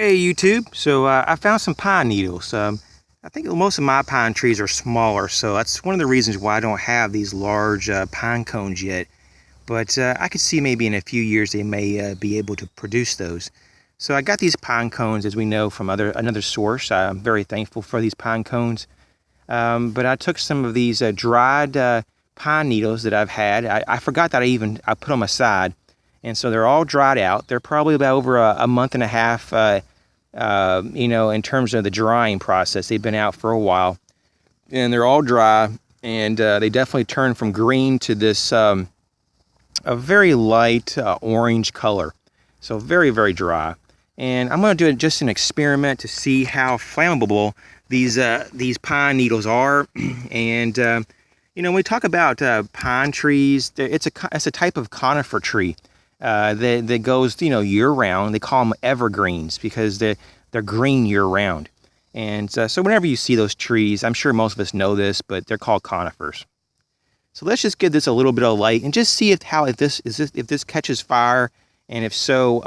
Hey YouTube, so I found some pine needles. I think most of my pine trees are smaller, so that's one of the reasons why I don't have these large pine cones yet. But I could see maybe in a few years they may be able to produce those. So I got these pine cones, as we know, from another source. I'm very thankful for these pine cones. But I took some of these dried pine needles that I've had. I forgot that I put them aside, and so they're all dried out. They're probably about over a month and a half. In terms of the drying process, they've been out for a while, and they're all dry, and they definitely turn from green to this a very light orange color. So very, very dry. And I'm going to do just an experiment to see how flammable these pine needles are. And when we talk about pine trees, it's a type of conifer tree that goes year round. They call them evergreens because they're green year round. And so whenever you see those trees, I'm sure most of us know this, but they're called conifers. So let's just give this a little bit of light and just see if this catches fire, and if so,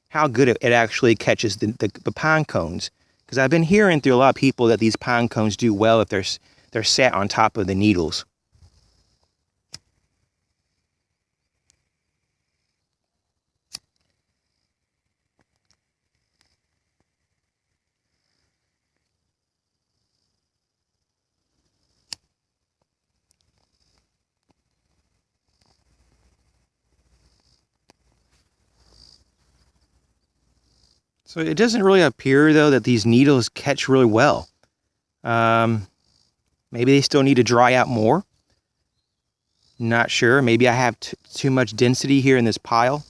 how good it actually catches the pine cones. Because I've been hearing through a lot of people that these pine cones do well if they're sat on top of the needles. So it doesn't really appear, though, that these needles catch really well. Maybe they still need to dry out more. Not sure. Maybe I have too much density here in this pile.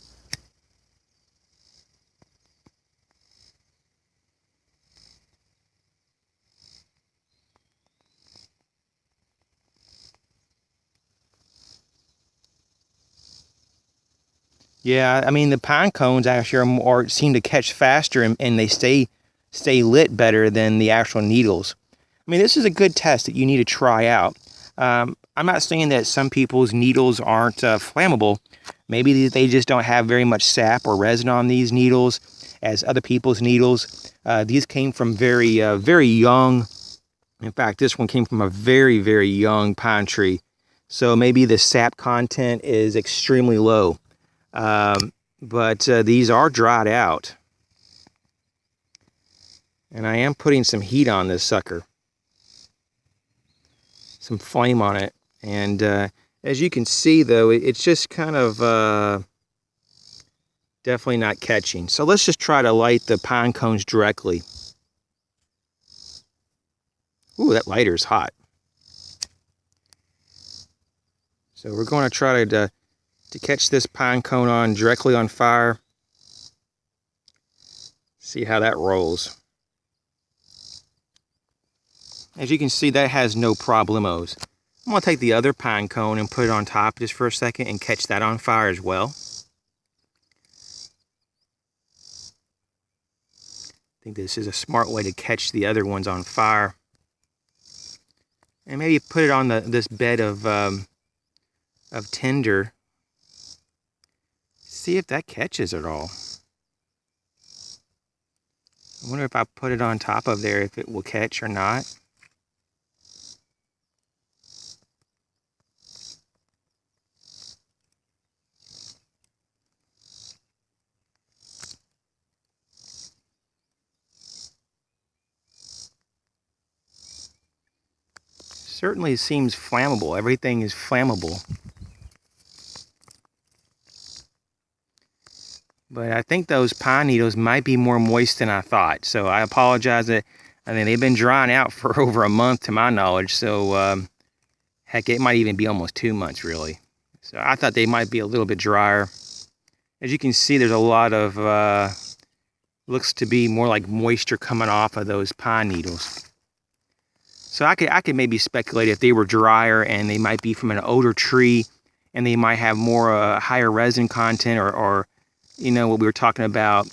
Yeah, I mean the pine cones actually seem to catch faster, and they stay lit better than the actual needles. I mean, this is a good test that you need to try out. I'm not saying that some people's needles aren't flammable. Maybe they just don't have very much sap or resin on these needles as other people's needles. These came from very young. In fact, this one came from a very, very young pine tree. So maybe the sap content is extremely low. But these are dried out. And I am putting some heat on this sucker. Some flame on it. And as you can see, though, it's just kind of definitely not catching. So let's just try to light the pine cones directly. Ooh, that lighter is hot. So we're going to try to catch this pine cone on directly on fire. See how that rolls. As you can see, that has no problemos. I'm going to take the other pine cone and put it on top just for a second and catch that on fire as well. I think this is a smart way to catch the other ones on fire. And maybe put it on this bed of tinder. See if that catches at all. I wonder if I put it on top of there, if it will catch or not. Certainly seems flammable. Everything is flammable. But I think those pine needles might be more moist than I thought. So I apologize. I mean, they've been drying out for over a month to my knowledge. So heck, it might even be almost 2 months really. So I thought they might be a little bit drier. As you can see, there's a lot of, looks to be more like moisture coming off of those pine needles. So I could maybe speculate if they were drier and they might be from an older tree and they might have more higher resin content, or what we were talking about,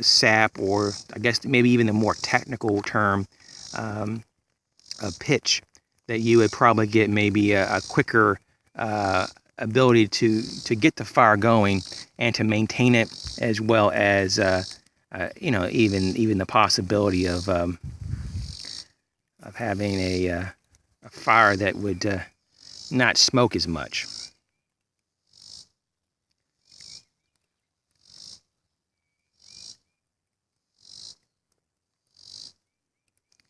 sap, or I guess maybe even the more technical term, a pitch, that you would probably get maybe a quicker ability to get the fire going and to maintain it, as well as you know, even the possibility of having a fire that would not smoke as much.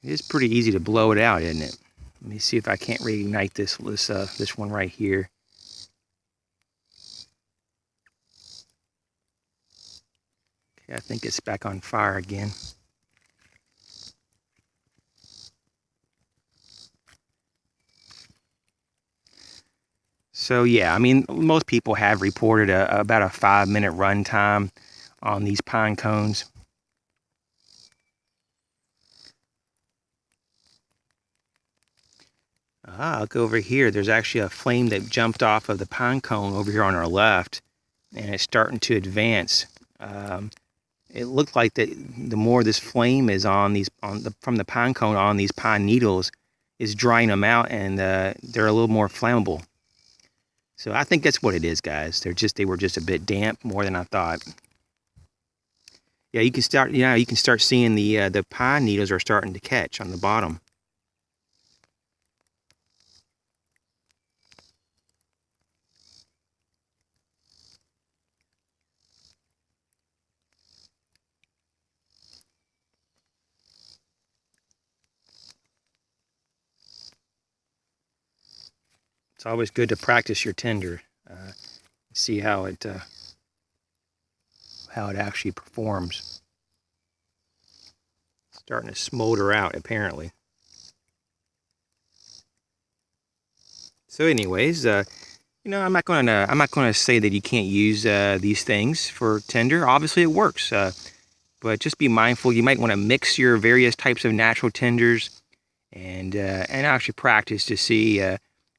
It is pretty easy to blow it out, isn't it? Let me see if I can't reignite this one right here. Okay, I think it's back on fire again. So yeah, I mean, most people have reported about a 5-minute run time on these pine cones. Look over here. There's actually a flame that jumped off of the pine cone over here on our left, and it's starting to advance. It looked like that the more this flame is on these from the pine cone on these pine needles is drying them out, and they're a little more flammable. So I think that's what it is, guys. They were just a bit damp, more than I thought. Yeah, you can start seeing the pine needles are starting to catch on the bottom. It's always good to practice your tinder, see how it actually performs. It's starting to smolder out, apparently. So, anyways, you know, I'm not gonna say that you can't use these things for tinder. Obviously, it works, but just be mindful. You might want to mix your various types of natural tinders, and actually practice to see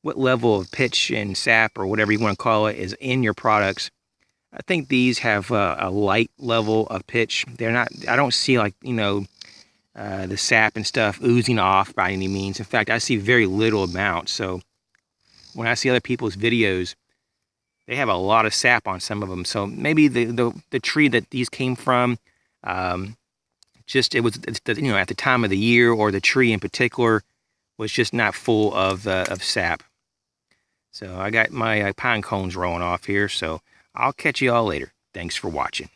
what level of pitch and sap, or whatever you want to call it, is in your products. I think these have a light level of pitch. They're not. I don't see, like, you know, the sap and stuff oozing off by any means. In fact, I see very little amount. So when I see other people's videos, they have a lot of sap on some of them. So maybe the tree that these came from, it was, you know, at the time of the year, or the tree in particular was just not full of sap. So I got my pine cones rolling off here, so I'll catch you all later. Thanks for watching.